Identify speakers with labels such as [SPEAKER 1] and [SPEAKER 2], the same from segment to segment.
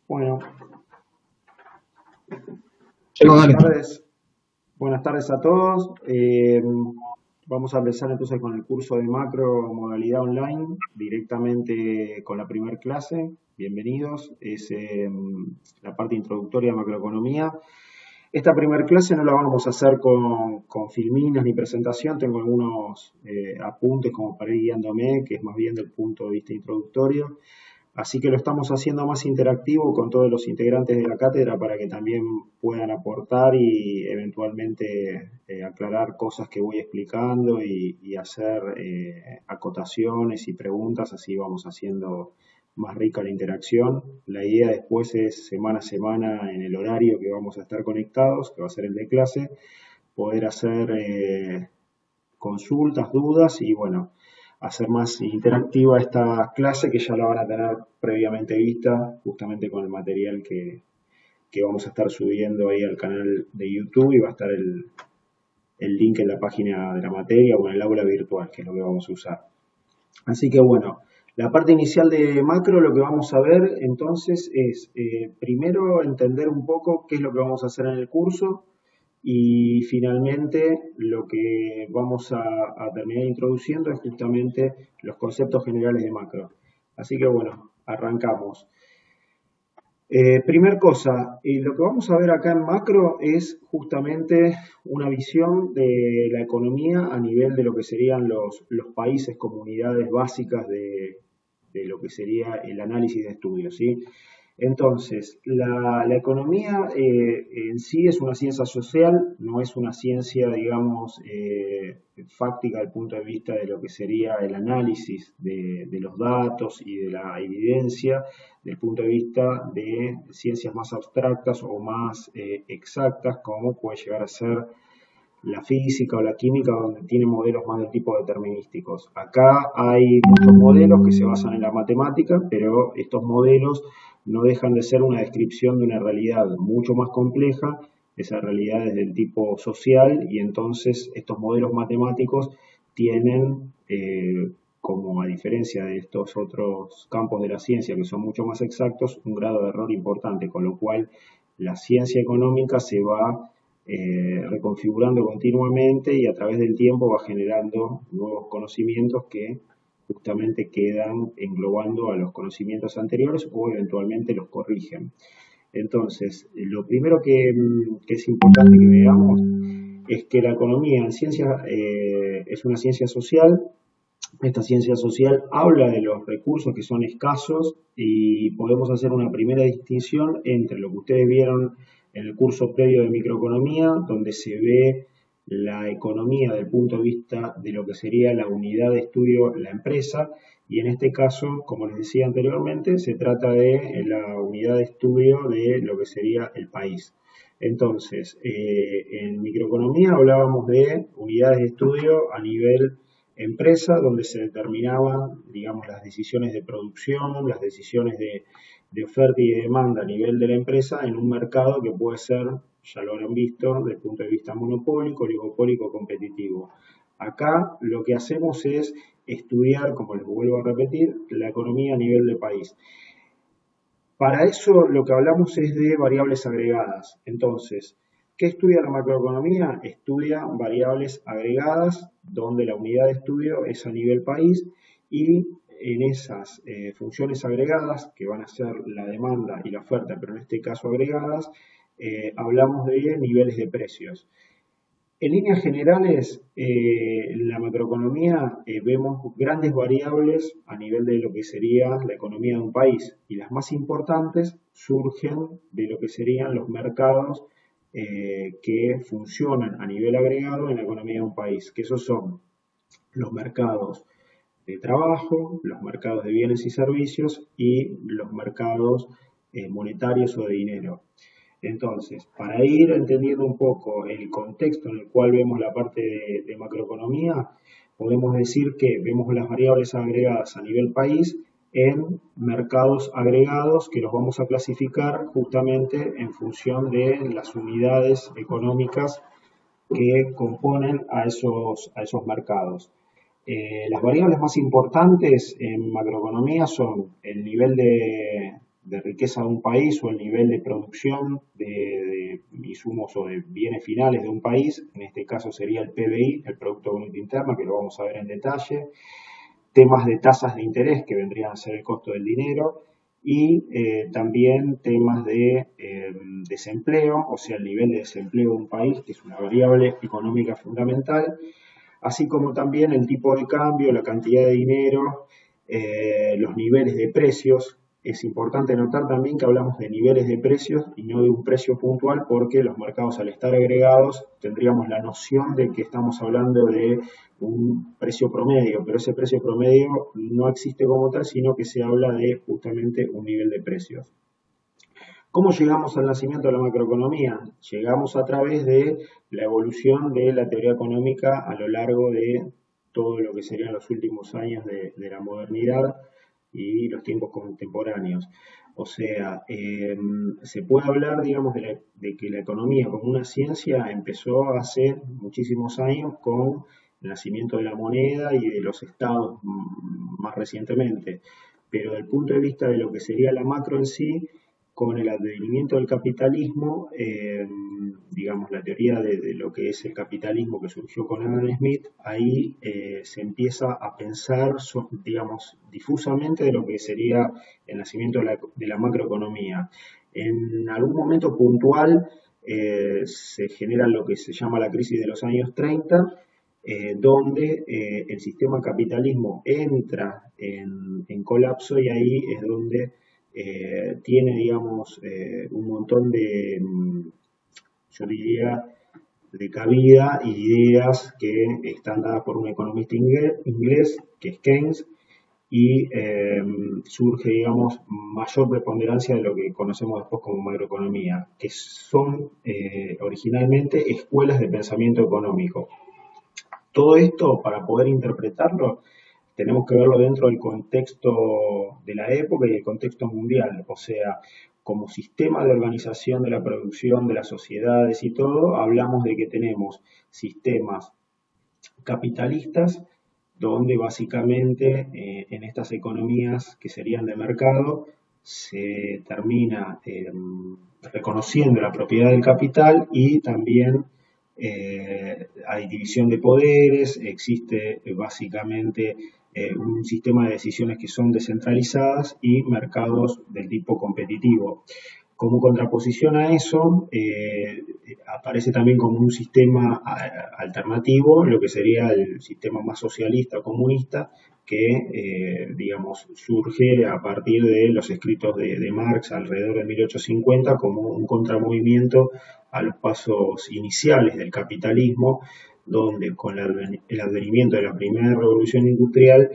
[SPEAKER 1] Bueno,
[SPEAKER 2] Chicos,
[SPEAKER 1] buenas
[SPEAKER 2] dale.
[SPEAKER 1] tardes. Buenas tardes a todos. Vamos a empezar entonces con el curso de macro modalidad online, directamente con la primer clase. Bienvenidos. Es la parte introductoria de macroeconomía. Esta primer clase no la vamos a hacer con filminas ni presentación. Tengo algunos apuntes como para ir guiándome, que es más bien del punto de vista introductorio. Así que lo estamos haciendo más interactivo con todos los integrantes de la cátedra para que también puedan aportar y eventualmente aclarar cosas que voy explicando y hacer acotaciones y preguntas, así vamos haciendo más rica la interacción. La idea después es semana a semana en el horario que vamos a estar conectados, que va a ser el de clase, poder hacer consultas, dudas y bueno, hacer más interactiva esta clase que ya la van a tener previamente vista justamente con el material que vamos a estar subiendo ahí al canal de YouTube y va a estar el link en la página de la materia o en el aula virtual, que es lo que vamos a usar. Así que bueno, la parte inicial de macro lo que vamos a ver entonces es primero entender un poco qué es lo que vamos a hacer en el curso, y finalmente, lo que vamos a terminar introduciendo es justamente los conceptos generales de macro. Así que bueno, arrancamos. Primer cosa, lo que vamos a ver acá en macro es justamente una visión de la economía a nivel de lo que serían los países, comunidades básicas de lo que sería el análisis de estudios, ¿sí? Entonces, la economía en sí es una ciencia social, no es una ciencia, digamos, fáctica desde el punto de vista de lo que sería el análisis de los datos y de la evidencia, desde el punto de vista de ciencias más abstractas o más exactas, como puede llegar a ser la física o la química, donde tiene modelos más de tipo determinísticos. Acá hay muchos modelos que se basan en la matemática, pero estos modelos no dejan de ser una descripción de una realidad mucho más compleja. Esa realidad es del tipo social y entonces estos modelos matemáticos tienen, como a diferencia de estos otros campos de la ciencia que son mucho más exactos, un grado de error importante, con lo cual la ciencia económica se va reconfigurando continuamente y a través del tiempo va generando nuevos conocimientos que justamente quedan englobando a los conocimientos anteriores o eventualmente los corrigen. Entonces, lo primero que es importante que veamos es que la economía en ciencia es una ciencia social. Esta ciencia social habla de los recursos que son escasos y podemos hacer una primera distinción entre lo que ustedes vieron en el curso previo de microeconomía, donde se ve la economía desde el punto de vista de lo que sería la unidad de estudio, la empresa, y en este caso, como les decía anteriormente, se trata de la unidad de estudio de lo que sería el país. Entonces, en microeconomía hablábamos de unidades de estudio a nivel empresa, donde se determinaban, digamos, las decisiones de producción, las decisiones de oferta y de demanda a nivel de la empresa en un mercado que puede ser, ya lo habrán visto, desde el punto de vista monopólico, oligopólico, competitivo. Acá lo que hacemos es estudiar, como les vuelvo a repetir, la economía a nivel de país. Para eso lo que hablamos es de variables agregadas. Entonces, ¿qué estudia la macroeconomía? Estudia variables agregadas donde la unidad de estudio es a nivel país y en esas funciones agregadas, que van a ser la demanda y la oferta, pero en este caso agregadas, hablamos de niveles de precios. En líneas generales, en la macroeconomía vemos grandes variables a nivel de lo que sería la economía de un país y las más importantes surgen de lo que serían los mercados que funcionan a nivel agregado en la economía de un país, que esos son los mercados de trabajo, los mercados de bienes y servicios y los mercados monetarios o de dinero. Entonces, para ir entendiendo un poco el contexto en el cual vemos la parte de macroeconomía, podemos decir que vemos las variables agregadas a nivel país en mercados agregados que los vamos a clasificar justamente en función de las unidades económicas que componen a esos mercados. Las variables más importantes en macroeconomía son el nivel de riqueza de un país o el nivel de producción de insumos o de bienes finales de un país. En este caso sería el PBI, el Producto Bruto Interno, que lo vamos a ver en detalle. Temas de tasas de interés, que vendrían a ser el costo del dinero. Y también temas de desempleo, o sea, el nivel de desempleo de un país, que es una variable económica fundamental, así como también el tipo de cambio, la cantidad de dinero, los niveles de precios. Es importante notar también que hablamos de niveles de precios y no de un precio puntual, porque los mercados, al estar agregados, tendríamos la noción de que estamos hablando de un precio promedio, pero ese precio promedio no existe como tal, sino que se habla de justamente un nivel de precios. ¿Cómo llegamos al nacimiento de la macroeconomía? Llegamos a través de la evolución de la teoría económica a lo largo de todo lo que serían los últimos años de la modernidad y los tiempos contemporáneos. O sea, se puede hablar, digamos, de que la economía como una ciencia empezó hace muchísimos años con el nacimiento de la moneda y de los estados más recientemente. Pero desde el punto de vista de lo que sería la macro en sí, con el advenimiento del capitalismo, digamos, la teoría de lo que es el capitalismo que surgió con Adam Smith, ahí se empieza a pensar, digamos, difusamente de lo que sería el nacimiento de la macroeconomía. En algún momento puntual se genera lo que se llama la crisis de los años 30, donde el sistema capitalismo entra en colapso, y ahí es donde tiene, digamos, un montón de, yo diría, de cabida y ideas que están dadas por un economista inglés, que es Keynes, y surge, digamos, mayor preponderancia de lo que conocemos después como macroeconomía, que son originalmente escuelas de pensamiento económico. Todo esto, para poder interpretarlo, tenemos que verlo dentro del contexto de la época y el contexto mundial. O sea, como sistema de organización de la producción de las sociedades y todo, hablamos de que tenemos sistemas capitalistas donde básicamente en estas economías que serían de mercado se termina reconociendo la propiedad del capital, y también hay división de poderes, existe básicamente un sistema de decisiones que son descentralizadas y mercados del tipo competitivo. Como contraposición a eso, aparece también como un sistema alternativo lo que sería el sistema más socialista o comunista, que, digamos, surge a partir de los escritos de Marx alrededor de 1850 como un contramovimiento a los pasos iniciales del capitalismo, donde con el advenimiento de la primera revolución industrial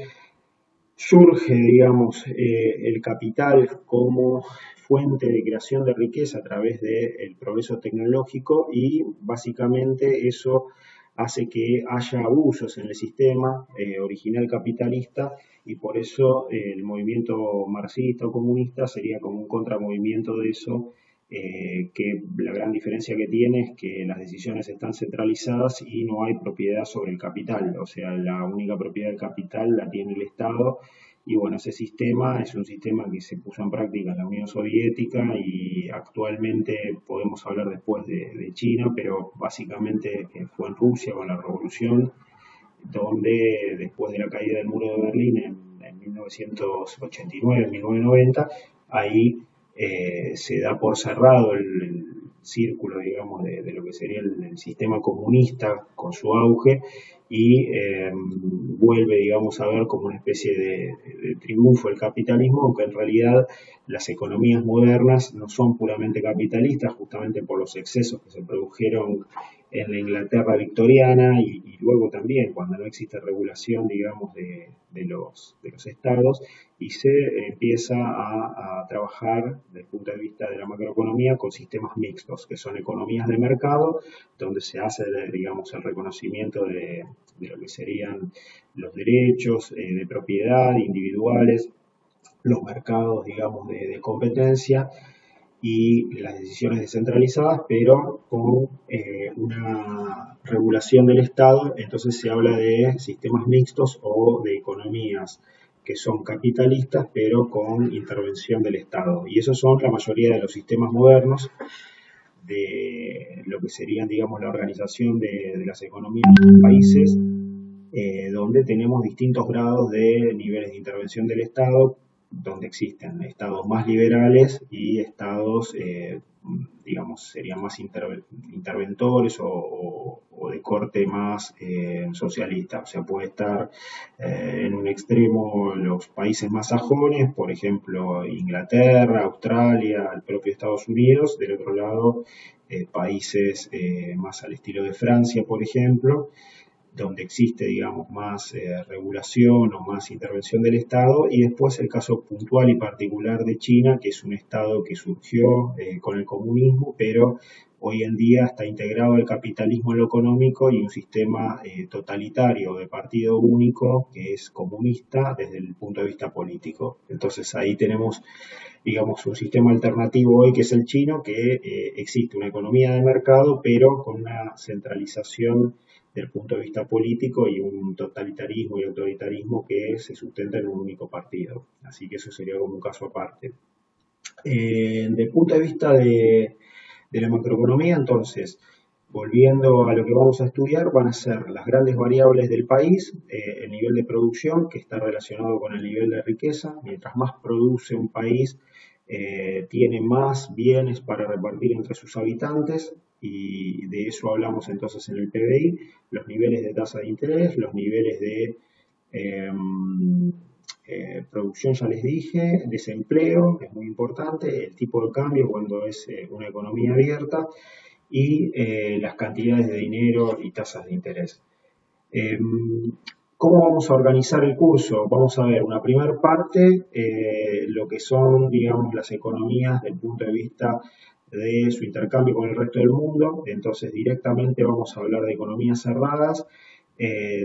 [SPEAKER 1] surge, digamos, el capital como fuente de creación de riqueza a través del progreso tecnológico, y básicamente eso hace que haya abusos en el sistema original capitalista, y por eso el movimiento marxista o comunista sería como un contramovimiento de eso, que la gran diferencia que tiene es que las decisiones están centralizadas y no hay propiedad sobre el capital, o sea, la única propiedad del capital la tiene el Estado. Y bueno, ese sistema es un sistema que se puso en práctica en la Unión Soviética, y actualmente podemos hablar después de China, pero básicamente fue en Rusia con la revolución, donde después de la caída del muro de Berlín en 1989, 1990, ahí se da por cerrado el círculo, digamos, de lo que sería el sistema comunista con su auge, y vuelve, digamos, a ver como una especie de triunfo el capitalismo, aunque en realidad las economías modernas no son puramente capitalistas, justamente por los excesos que se produjeron en la Inglaterra victoriana, y luego también cuando no existe regulación, digamos, de los estados, y se empieza a trabajar desde el punto de vista de la macroeconomía con sistemas mixtos, que son economías de mercado, donde se hace, digamos, el reconocimiento de lo que serían los derechos de propiedad individuales, los mercados, digamos, de competencia, y las decisiones descentralizadas, pero con una regulación del Estado. Entonces se habla de sistemas mixtos o de economías que son capitalistas, pero con intervención del Estado. Y esos son la mayoría de los sistemas modernos de lo que serían, digamos, la organización de las economías de los países, donde tenemos distintos grados de niveles de intervención del Estado, donde existen estados más liberales y estados, digamos, serían más interventores o de corte más socialista. O sea, puede estar en un extremo los países más sajones, por ejemplo, Inglaterra, Australia, el propio Estados Unidos; del otro lado, países más al estilo de Francia, por ejemplo, donde existe, digamos, más regulación o más intervención del Estado; y después el caso puntual y particular de China, que es un Estado que surgió con el comunismo, pero hoy en día está integrado el capitalismo en lo económico y un sistema totalitario de partido único que es comunista desde el punto de vista político. Entonces ahí tenemos, digamos, un sistema alternativo hoy que es el chino, que existe una economía de mercado, pero con una centralización del punto de vista político y un totalitarismo y autoritarismo que se sustenta en un único partido. Así que eso sería como un caso aparte. Desde el punto de vista de la macroeconomía, entonces, volviendo a lo que vamos a estudiar, van a ser las grandes variables del país, el nivel de producción, que está relacionado con el nivel de riqueza. Mientras más produce un país, tiene más bienes para repartir entre sus habitantes, y de eso hablamos entonces en el PBI: los niveles de tasa de interés, los niveles de eh, producción, ya les dije, desempleo, que es muy importante, el tipo de cambio cuando es una economía abierta, y las cantidades de dinero y tasas de interés. Eh, ¿Cómo vamos a organizar el curso? Vamos a ver una primera parte, lo que son, digamos, las economías desde el punto de vista de su intercambio con el resto del mundo. Entonces, directamente vamos a hablar de economías cerradas,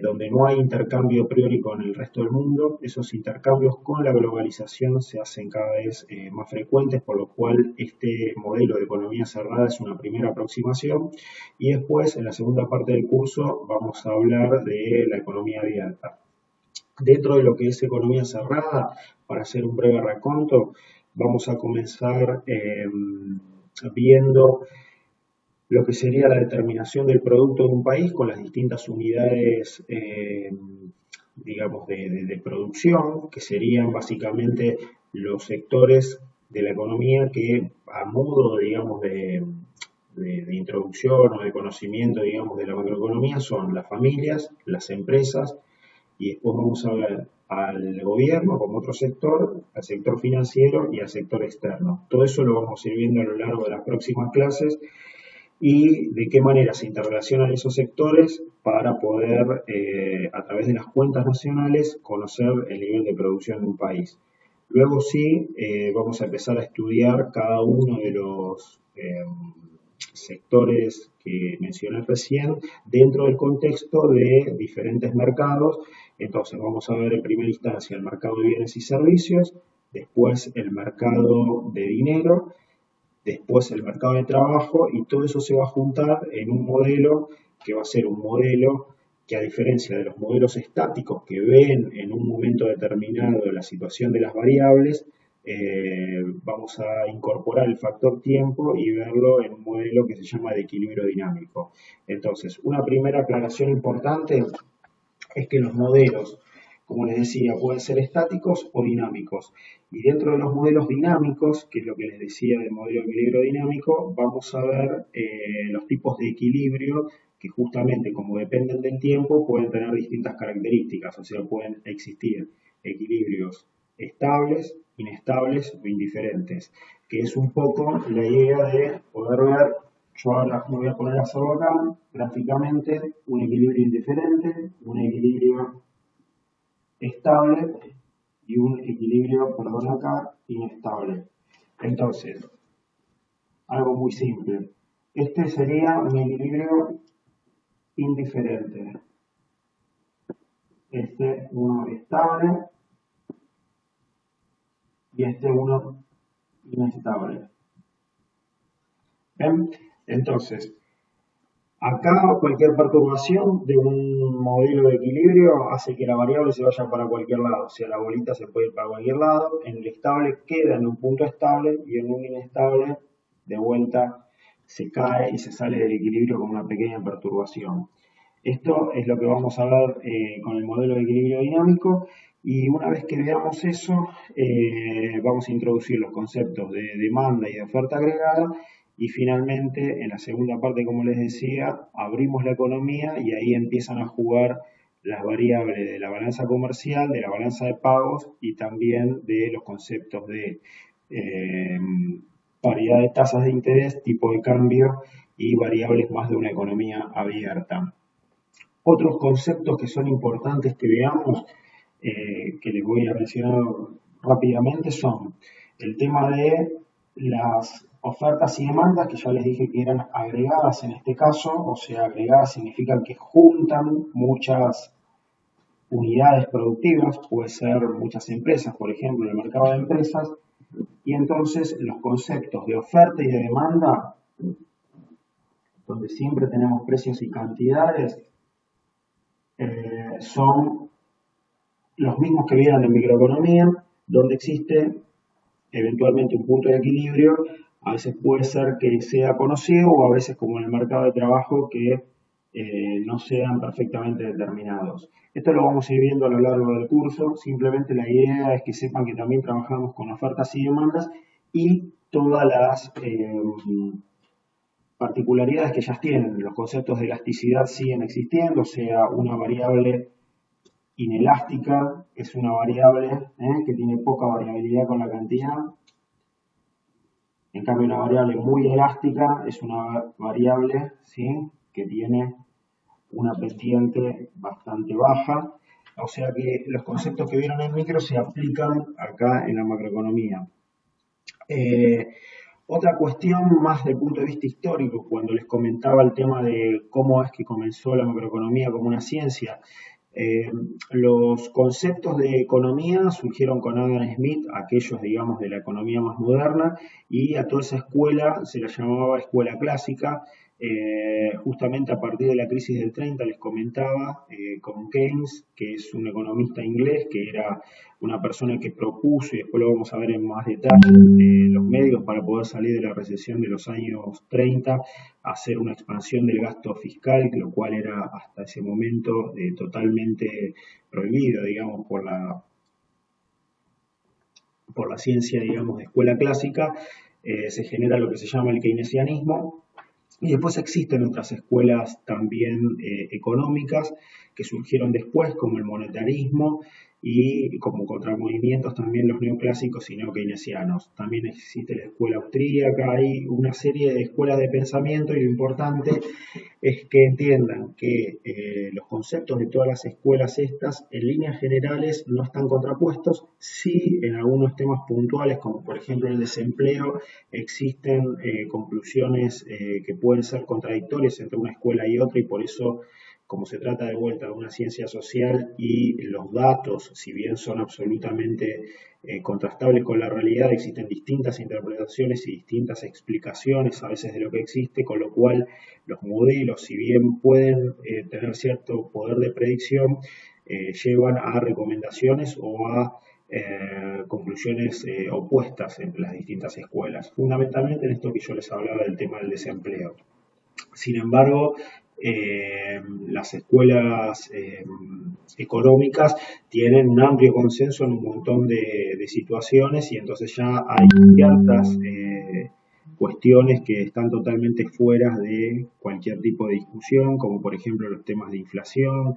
[SPEAKER 1] donde no hay intercambio a priori con el resto del mundo. Esos intercambios con la globalización se hacen cada vez más frecuentes, por lo cual este modelo de economía cerrada es una primera aproximación. Y después, en la segunda parte del curso, vamos a hablar de la economía abierta. Dentro de lo que es economía cerrada, para hacer un breve raconto, vamos a comenzar viendo lo que sería la determinación del producto de un país con las distintas unidades, digamos, de producción, que serían básicamente los sectores de la economía que, a modo, digamos, de introducción o de conocimiento, digamos, de la macroeconomía, son las familias, las empresas, y después vamos a ver al gobierno como otro sector, al sector financiero y al sector externo. Todo eso lo vamos a ir viendo a lo largo de las próximas clases, y de qué manera se interrelacionan esos sectores para poder, a través de las cuentas nacionales, conocer el nivel de producción de un país. Luego sí, vamos a empezar a estudiar cada uno de los sectores que mencioné recién dentro del contexto de diferentes mercados. Entonces vamos a ver en primera instancia el mercado de bienes y servicios, después el mercado de dinero, después el mercado de trabajo, y todo eso se va a juntar en un modelo que va a ser un modelo que, a diferencia de los modelos estáticos que ven en un momento determinado la situación de las variables, vamos a incorporar el factor tiempo y verlo en un modelo que se llama de equilibrio dinámico. Entonces, una primera aclaración importante es que los modelos, como les decía, pueden ser estáticos o dinámicos. Y dentro de los modelos dinámicos, que es lo que les decía del modelo de equilibrio dinámico, vamos a ver los tipos de equilibrio que, justamente como dependen del tiempo, pueden tener distintas características. O sea, pueden existir equilibrios estables, inestables o indiferentes, que es un poco la idea de poder ver. Yo ahora me voy a poner a hacerlo acá gráficamente: un equilibrio indiferente, un equilibrio estable y un equilibrio, perdón, acá, inestable. Entonces, algo muy simple. Este sería un equilibrio indiferente. Este uno estable y este uno inestable. ¿Ven? Entonces, acá cualquier perturbación de un modelo de equilibrio hace que la variable se vaya para cualquier lado. O sea, la bolita se puede ir para cualquier lado. En el estable queda en un punto estable y en un inestable de vuelta se cae y se sale del equilibrio con una pequeña perturbación. Esto es lo que vamos a ver con el modelo de equilibrio dinámico y una vez que veamos eso, vamos a introducir los conceptos de demanda y de oferta agregada y finalmente en la segunda parte, como les decía, abrimos la economía y ahí empiezan a jugar las variables de la balanza comercial, de la balanza de pagos y también de los conceptos de eh, paridad de tasas de interés, tipo de cambio y variables más de una economía abierta. Otros conceptos que son importantes que veamos, que les voy a mencionar rápidamente, son el tema de las ofertas y demandas, que ya les dije que eran agregadas en este caso, o sea, agregadas significan que juntan muchas unidades productivas, puede ser muchas empresas, por ejemplo, el mercado de empresas, y entonces los conceptos de oferta y de demanda, donde siempre tenemos precios y cantidades, son los mismos que vieron en microeconomía, donde existe eventualmente un punto de equilibrio, a veces puede ser que sea conocido o a veces como en el mercado de trabajo que no sean perfectamente determinados. Esto lo vamos a ir viendo a lo largo del curso, simplemente la idea es que sepan que también trabajamos con ofertas y demandas y todas las particularidades que ellas tienen. Los conceptos de elasticidad siguen existiendo, o sea, una variable inelástica es una variable que tiene poca variabilidad con la cantidad. En cambio, una variable muy elástica es una variable, ¿sí?, que tiene una pendiente bastante baja. O sea que los conceptos que vieron en micro se aplican acá en la macroeconomía. Otra cuestión más del punto de vista histórico, cuando les comentaba el tema de cómo es que comenzó la macroeconomía como una ciencia, eh, los conceptos de economía surgieron con Adam Smith, aquellos, digamos, de la economía más moderna, y a toda esa escuela se la llamaba escuela clásica. Justamente a partir de la crisis del 30 les comentaba con Keynes, que es un economista inglés, que era una persona que propuso, y después lo vamos a ver en más detalle, los medios para poder salir de la recesión de los años 30, hacer una expansión del gasto fiscal, lo cual era hasta ese momento totalmente prohibido, digamos, por la ciencia, digamos, de escuela clásica. Se genera lo que se llama el keynesianismo, y después existen otras escuelas también económicas que surgieron después, como el monetarismo y como contramovimientos también los neoclásicos y neokeynesianos. También existe la escuela austríaca, hay una serie de escuelas de pensamiento y lo importante es que entiendan que los conceptos de todas las escuelas estas, en líneas generales, no están contrapuestos. Sí, en algunos temas puntuales, como por ejemplo el desempleo, existen conclusiones que pueden ser contradictorias entre una escuela y otra y por eso, como se trata de vuelta de una ciencia social y los datos, si bien son absolutamente contrastables con la realidad, existen distintas interpretaciones y distintas explicaciones a veces de lo que existe, con lo cual los modelos, si bien pueden tener cierto poder de predicción, llevan a recomendaciones o a conclusiones opuestas entre las distintas escuelas, fundamentalmente en esto que yo les hablaba del tema del desempleo. Sin embargo, las escuelas económicas tienen un amplio consenso en un montón de situaciones y entonces ya hay ciertas cuestiones que están totalmente fuera de cualquier tipo de discusión, como por ejemplo los temas de inflación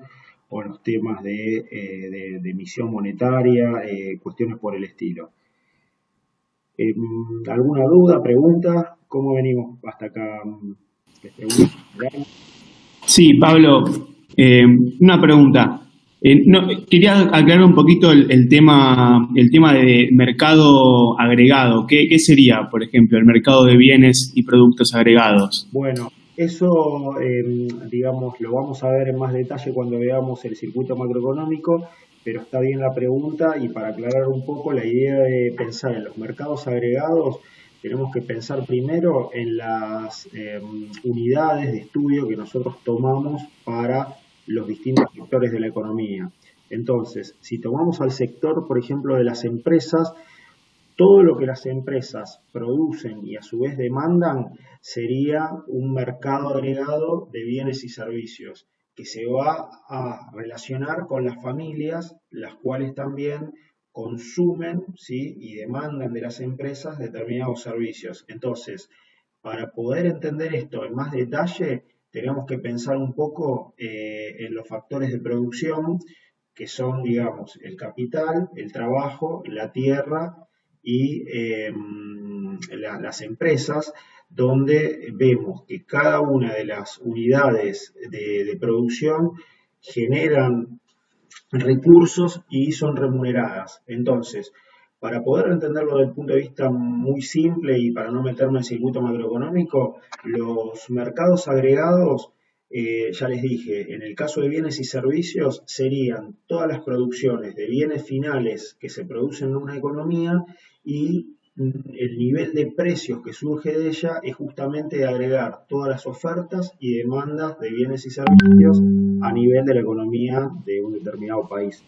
[SPEAKER 1] o los temas de emisión monetaria, cuestiones por el estilo. ¿Alguna duda, pregunta? ¿Cómo venimos hasta acá? Les pregunto.
[SPEAKER 2] Sí, Pablo, una pregunta. Quería aclarar un poquito el tema de mercado agregado. ¿Qué sería, por ejemplo, el mercado de bienes y productos agregados?
[SPEAKER 1] Bueno, eso, digamos, lo vamos a ver en más detalle cuando veamos el circuito macroeconómico, pero está bien la pregunta y para aclarar un poco la idea de pensar en los mercados agregados tenemos que pensar primero en las unidades de estudio que nosotros tomamos para los distintos sectores de la economía. Entonces, si tomamos al sector, por ejemplo, de las empresas, todo lo que las empresas producen y a su vez demandan sería un mercado agregado de bienes y servicios que se va a relacionar con las familias, las cuales también consumen, ¿sí?, y demandan de las empresas determinados servicios. Entonces, para poder entender esto en más detalle, tenemos que pensar un poco en los factores de producción, que son, digamos, el capital, el trabajo, la tierra y las empresas, donde vemos que cada una de las unidades de producción generan recursos y son remuneradas. Entonces, para poder entenderlo desde el punto de vista muy simple y para no meterme en el circuito macroeconómico, los mercados agregados, ya les dije, en el caso de bienes y servicios, serían todas las producciones de bienes finales que se producen en una economía y el nivel de precios que surge de ella es justamente de agregar todas las ofertas y demandas de bienes y servicios a nivel de la economía de un determinado país.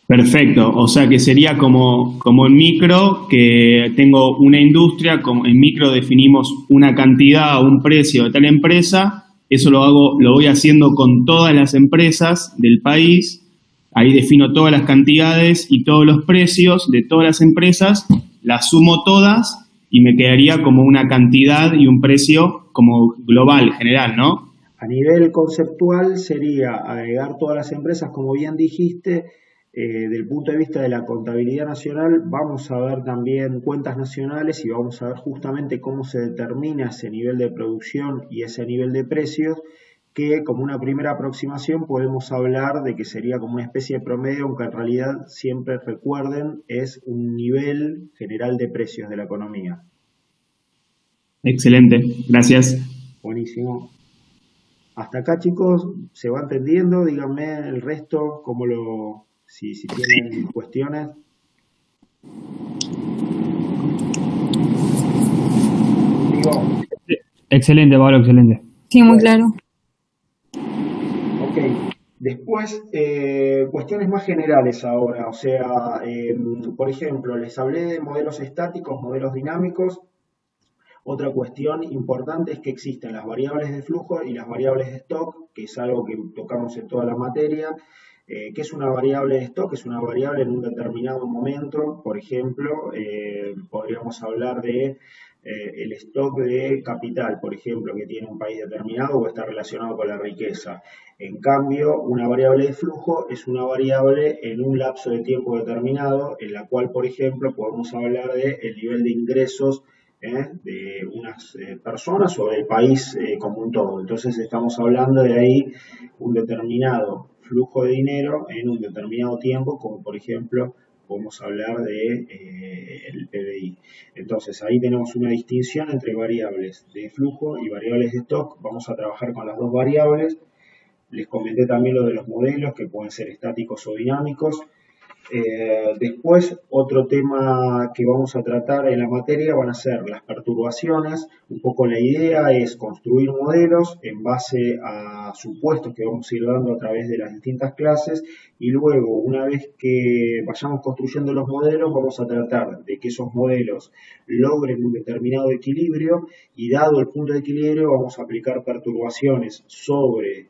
[SPEAKER 2] Perfecto, o sea que sería como en micro, que tengo una industria, como en micro definimos una cantidad o un precio de tal empresa, eso lo voy haciendo con todas las empresas del país, ahí defino todas las cantidades y todos los precios de todas las empresas, las sumo todas y me quedaría como una cantidad y un precio como global, general, ¿no?
[SPEAKER 1] A nivel conceptual sería agregar todas las empresas, como bien dijiste, del punto de vista de la contabilidad nacional, vamos a ver también cuentas nacionales y vamos a ver justamente cómo se determina ese nivel de producción y ese nivel de precios, que como una primera aproximación podemos hablar de que sería como una especie de promedio, aunque en realidad siempre recuerden es un nivel general de precios de la economía.
[SPEAKER 2] Excelente, gracias.
[SPEAKER 1] Buenísimo. Hasta acá, chicos, se va entendiendo. Díganme el resto, si tienen cuestiones. Digo,
[SPEAKER 3] Excelente, Pablo, excelente.
[SPEAKER 4] Sí, muy
[SPEAKER 1] bueno,
[SPEAKER 4] claro.
[SPEAKER 1] ok. Después, cuestiones más generales ahora. O sea, por ejemplo, les hablé de modelos estáticos, modelos dinámicos. Otra cuestión importante es que existen las variables de flujo y las variables de stock, que es algo que tocamos en toda la materia. ¿Qué es una variable de stock? Es una variable en un determinado momento. Por ejemplo, podríamos hablar de el stock de capital, por ejemplo, que tiene un país determinado o está relacionado con la riqueza. En cambio, una variable de flujo es una variable en un lapso de tiempo determinado, en la cual, por ejemplo, podemos hablar del nivel de ingresos de unas personas o del país como un todo. Entonces estamos hablando de ahí un determinado flujo de dinero en un determinado tiempo, como por ejemplo podemos hablar de el PBI. Entonces ahí tenemos una distinción entre variables de flujo y variables de stock. Vamos a trabajar con las dos variables. Les comenté también lo de los modelos que pueden ser estáticos o dinámicos. Después, otro tema que vamos a tratar en la materia van a ser las perturbaciones. Un poco la idea es construir modelos en base a supuestos que vamos a ir dando a través de las distintas clases y luego, una vez que vayamos construyendo los modelos, vamos a tratar de que esos modelos logren un determinado equilibrio y dado el punto de equilibrio vamos a aplicar perturbaciones sobre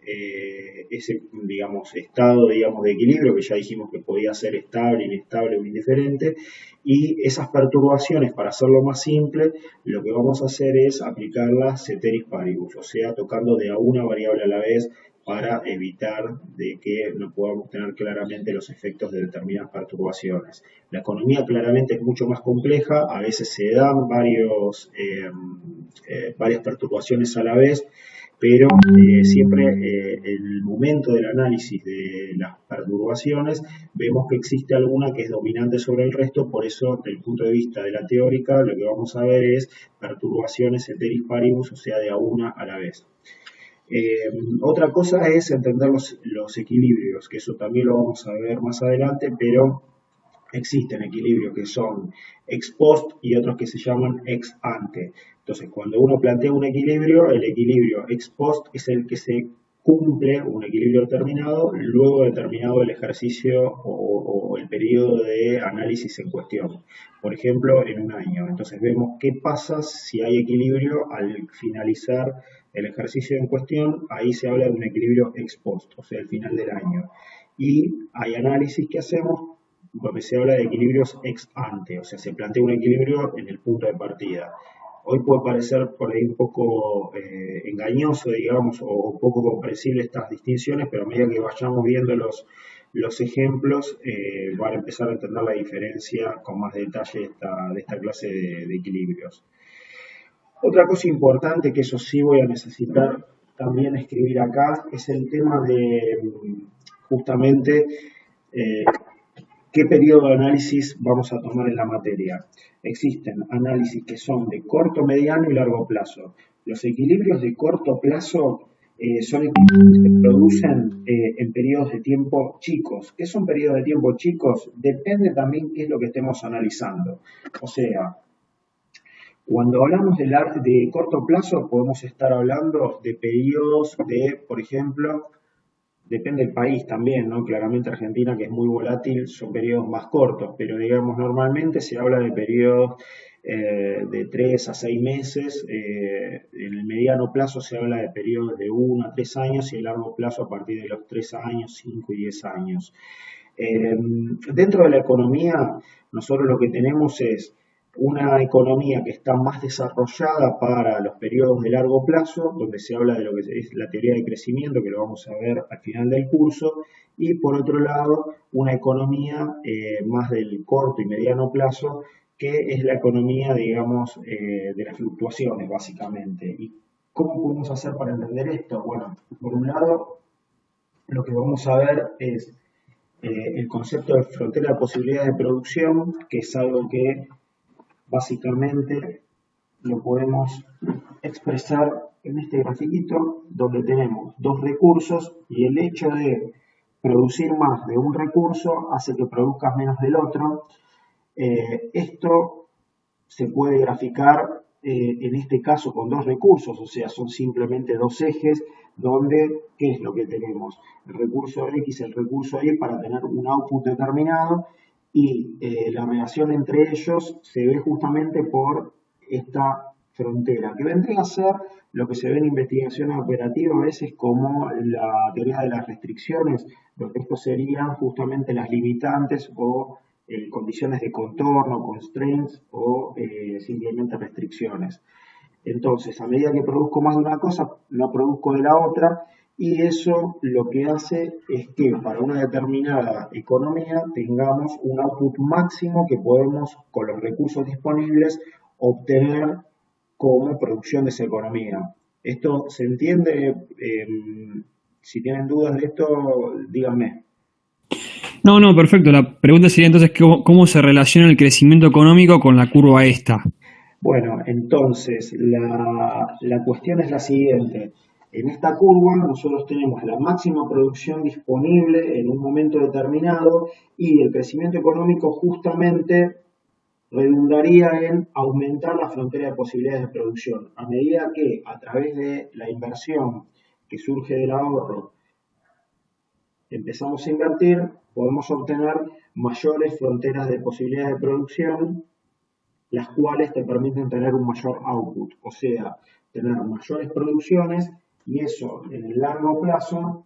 [SPEAKER 1] ese, digamos, estado, digamos, de equilibrio que ya dijimos que podía ser estable, inestable o indiferente, y esas perturbaciones, para hacerlo más simple, lo que vamos a hacer es aplicarlas ceteris paribus, o sea, tocando de a una variable a la vez para evitar de que no podamos tener claramente los efectos de determinadas perturbaciones. La economía claramente es mucho más compleja, a veces se dan varias perturbaciones a la vez, pero siempre el momento del análisis de las perturbaciones vemos que existe alguna que es dominante sobre el resto, por eso desde el punto de vista de la teórica lo que vamos a ver es perturbaciones ceteris paribus, o sea de a una a la vez. Otra cosa es entender los equilibrios, que eso también lo vamos a ver más adelante, pero Existen equilibrios que son ex post y otros que se llaman ex ante. Entonces, cuando uno plantea un equilibrio, el equilibrio ex post es el que se cumple, un equilibrio determinado, luego de terminado el ejercicio o el periodo de análisis en cuestión. Por ejemplo, en un año. Entonces vemos qué pasa si hay equilibrio al finalizar el ejercicio en cuestión. Ahí se habla de un equilibrio ex post, o sea, al final del año. Y hay análisis que hacemos donde se habla de equilibrios ex ante, o sea, se plantea un equilibrio en el punto de partida. Hoy puede parecer por ahí un poco engañoso, digamos, o poco comprensible estas distinciones, pero a medida que vayamos viendo los ejemplos, van a empezar a entender la diferencia con más detalle de esta clase de equilibrios. Otra cosa importante, que eso sí voy a necesitar también escribir acá, es el tema de justamente eh, ¿qué periodo de análisis vamos a tomar en la materia? Existen análisis que son de corto, mediano y largo plazo. Los equilibrios de corto plazo son equilibrios que se producen en periodos de tiempo chicos. ¿Qué son periodos de tiempo chicos? Depende también qué es lo que estemos analizando. O sea, cuando hablamos de corto plazo, podemos estar hablando de periodos de, por ejemplo, depende del país también, ¿no? Claramente Argentina, que es muy volátil, son periodos más cortos, pero digamos, normalmente se habla de periodos de 3 a 6 meses, en el mediano plazo se habla de periodos de 1 a 3 años y el largo plazo a partir de los 3 años, 5 y 10 años. Dentro de la economía, nosotros lo que tenemos es una economía que está más desarrollada para los periodos de largo plazo, donde se habla de lo que es la teoría de crecimiento, que lo vamos a ver al final del curso, y por otro lado, una economía más del corto y mediano plazo, que es la economía, digamos, de las fluctuaciones, básicamente. ¿Y cómo podemos hacer para entender esto? Bueno, por un lado, lo que vamos a ver es el concepto de frontera de posibilidades de producción, que es algo que básicamente lo podemos expresar en este grafiquito donde tenemos dos recursos y el hecho de producir más de un recurso hace que produzcas menos del otro. Esto se puede graficar en este caso con dos recursos, o sea, son simplemente dos ejes donde, ¿qué es lo que tenemos? El recurso X, el recurso Y para tener un output determinado y la relación entre ellos se ve justamente por esta frontera, que vendría a ser lo que se ve en investigaciones operativas a veces como la teoría de las restricciones, donde esto serían justamente las limitantes o condiciones de contorno, constraints o simplemente restricciones. Entonces, a medida que produzco más de una cosa, no produzco de la otra, y eso lo que hace es que para una determinada economía tengamos un output máximo que podemos, con los recursos disponibles, obtener como producción de esa economía. ¿Esto se entiende? Si tienen dudas de esto, díganme.
[SPEAKER 3] No, no, perfecto. La pregunta sería entonces cómo se relaciona el crecimiento económico con la curva esta.
[SPEAKER 1] Bueno, entonces la cuestión es la siguiente. En esta curva nosotros tenemos la máxima producción disponible en un momento determinado y el crecimiento económico justamente redundaría en aumentar la frontera de posibilidades de producción. A medida que a través de la inversión que surge del ahorro empezamos a invertir, podemos obtener mayores fronteras de posibilidades de producción, las cuales te permiten tener un mayor output, o sea, tener mayores producciones, y eso en el largo plazo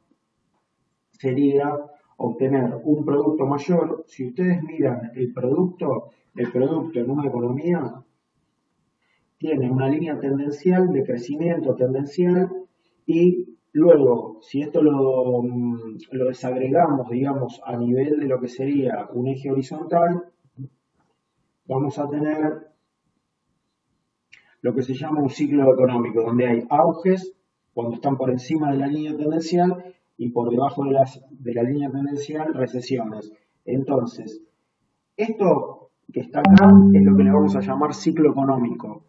[SPEAKER 1] sería obtener un producto mayor. Si ustedes miran el producto en una economía tiene una línea tendencial de crecimiento tendencial y luego, si esto lo desagregamos, digamos, a nivel de lo que sería un eje horizontal, vamos a tener lo que se llama un ciclo económico, donde hay auges cuando están por encima de la línea tendencial y por debajo de la línea tendencial recesiones. Entonces, esto que está acá es lo que le vamos a llamar ciclo económico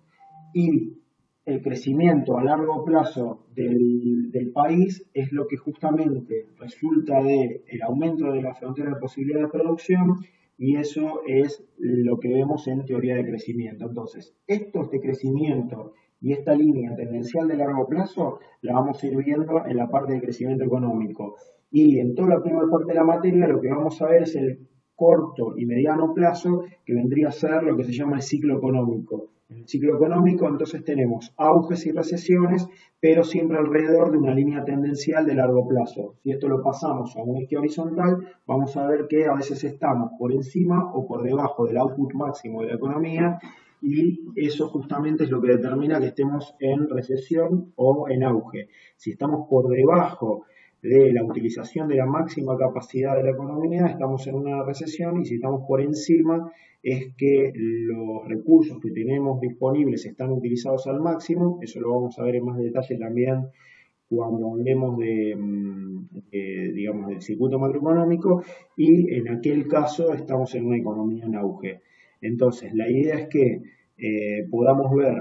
[SPEAKER 1] y el crecimiento a largo plazo del país es lo que justamente resulta del aumento de la frontera de posibilidad de producción y eso es lo que vemos en teoría de crecimiento. Entonces, este crecimiento y esta línea tendencial de largo plazo la vamos a ir viendo en la parte de crecimiento económico. Y en toda la primera parte de la materia lo que vamos a ver es el corto y mediano plazo, que vendría a ser lo que se llama el ciclo económico. En el ciclo económico entonces tenemos auges y recesiones, pero siempre alrededor de una línea tendencial de largo plazo. Si esto lo pasamos a un eje horizontal, vamos a ver que a veces estamos por encima o por debajo del output máximo de la economía, y eso justamente es lo que determina que estemos en recesión o en auge. Si estamos por debajo de la utilización de la máxima capacidad de la economía, estamos en una recesión, y si estamos por encima es que los recursos que tenemos disponibles están utilizados al máximo. Eso lo vamos a ver en más detalle también cuando hablemos digamos, del circuito macroeconómico, y en aquel caso estamos en una economía en auge. Entonces, la idea es que podamos ver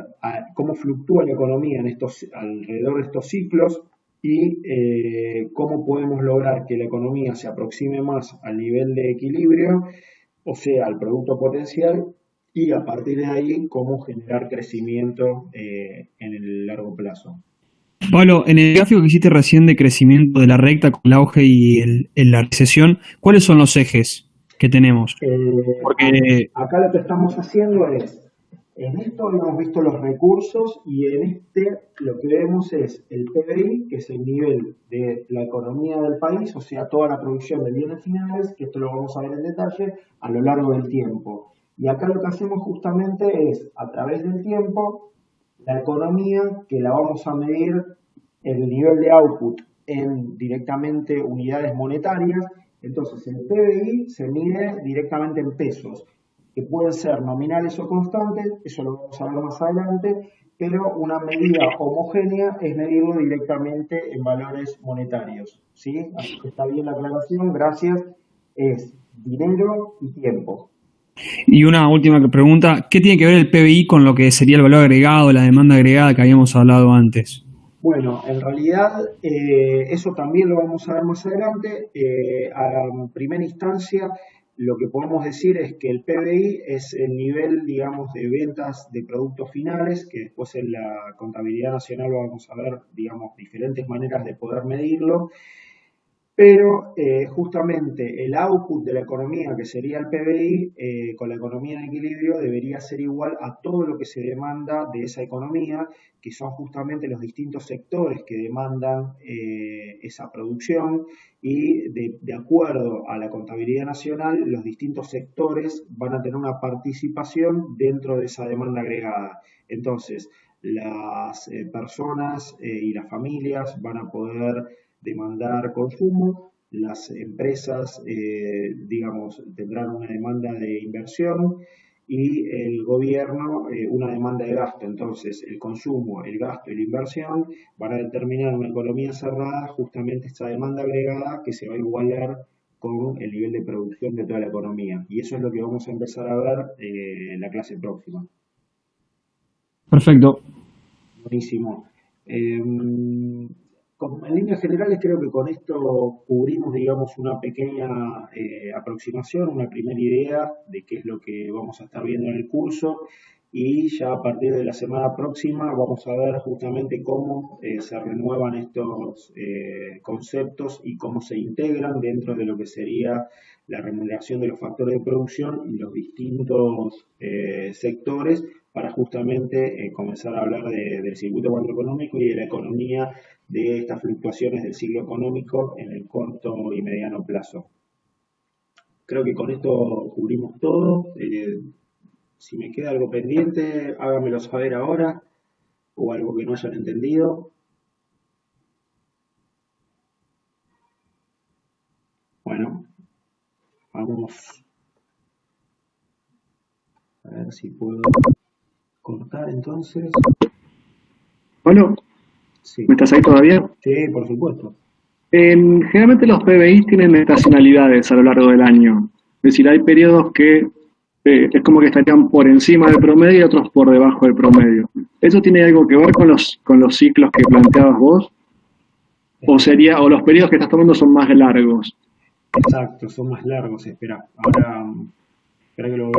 [SPEAKER 1] cómo fluctúa la economía alrededor de estos ciclos, y cómo podemos lograr que la economía se aproxime más al nivel de equilibrio, o sea, al producto potencial, y a partir de ahí cómo generar crecimiento en el largo plazo.
[SPEAKER 3] Pablo, en el gráfico que hiciste recién de crecimiento de la recta con el auge y la recesión, ¿cuáles son los ejes que tenemos? Porque
[SPEAKER 1] acá lo que estamos haciendo es, en esto hemos visto los recursos, y en lo que vemos es el PBI, que es el nivel de la economía del país, o sea, toda la producción de bienes finales, que esto lo vamos a ver en detalle a lo largo del tiempo. Y acá lo que hacemos justamente es, a través del tiempo, la economía, que la vamos a medir el nivel de output en directamente unidades monetarias. Entonces, el PBI se mide directamente en pesos, que pueden ser nominales o constantes, eso lo vamos a ver más adelante, pero una medida homogénea es medirlo directamente en valores monetarios, ¿sí? Así que está bien la aclaración, gracias. Es dinero y tiempo.
[SPEAKER 3] Y una última pregunta, ¿qué tiene que ver el PBI con lo que sería el valor agregado, la demanda agregada que habíamos hablado antes?
[SPEAKER 1] Bueno, en realidad eso también lo vamos a ver más adelante. A primera instancia, lo que podemos decir es que el PBI es el nivel, digamos, de ventas de productos finales, que después en la contabilidad nacional vamos a ver, digamos, diferentes maneras de poder medirlo. Pero justamente el output de la economía, que sería el PBI, con la economía en equilibrio, debería ser igual a todo lo que se demanda de esa economía, que son justamente los distintos sectores que demandan esa producción, y de acuerdo a la contabilidad nacional, los distintos sectores van a tener una participación dentro de esa demanda agregada. Entonces, las personas y las familias van a poder demandar consumo, las empresas, digamos, tendrán una demanda de inversión, y el gobierno una demanda de gasto. Entonces, el consumo, el gasto y la inversión van a determinar una economía cerrada justamente esta demanda agregada, que se va a igualar con el nivel de producción de toda la economía. Y eso es lo que vamos a empezar a ver en la clase próxima.
[SPEAKER 3] Perfecto.
[SPEAKER 1] Buenísimo. En líneas generales creo que con esto cubrimos, digamos, una pequeña aproximación, una primera idea de qué es lo que vamos a estar viendo en el curso, y ya a partir de la semana próxima vamos a ver justamente cómo se renuevan estos conceptos y cómo se integran dentro de lo que sería la remuneración de los factores de producción y los distintos sectores, para justamente comenzar a hablar del circuito macroeconómico y de la economía, de estas fluctuaciones del ciclo económico en el corto y mediano plazo. Creo que con esto cubrimos todo. Si me queda algo pendiente, háganmelo saber ahora, o algo que no hayan entendido. Bueno, vamos a ver si puedo cortar entonces.
[SPEAKER 4] Bueno,
[SPEAKER 1] Sí.
[SPEAKER 4] ¿me estás ahí todavía?
[SPEAKER 1] Sí, por supuesto.
[SPEAKER 4] Generalmente los PBI tienen estacionalidades a lo largo del año. Es decir, hay periodos que es como que estarían por encima del promedio y otros por debajo del promedio. ¿Eso tiene algo que ver con los ciclos que planteabas vos? ¿O los periodos que estás tomando son más largos?
[SPEAKER 1] Exacto, son más largos, espera. Ahora Espera que lo voy a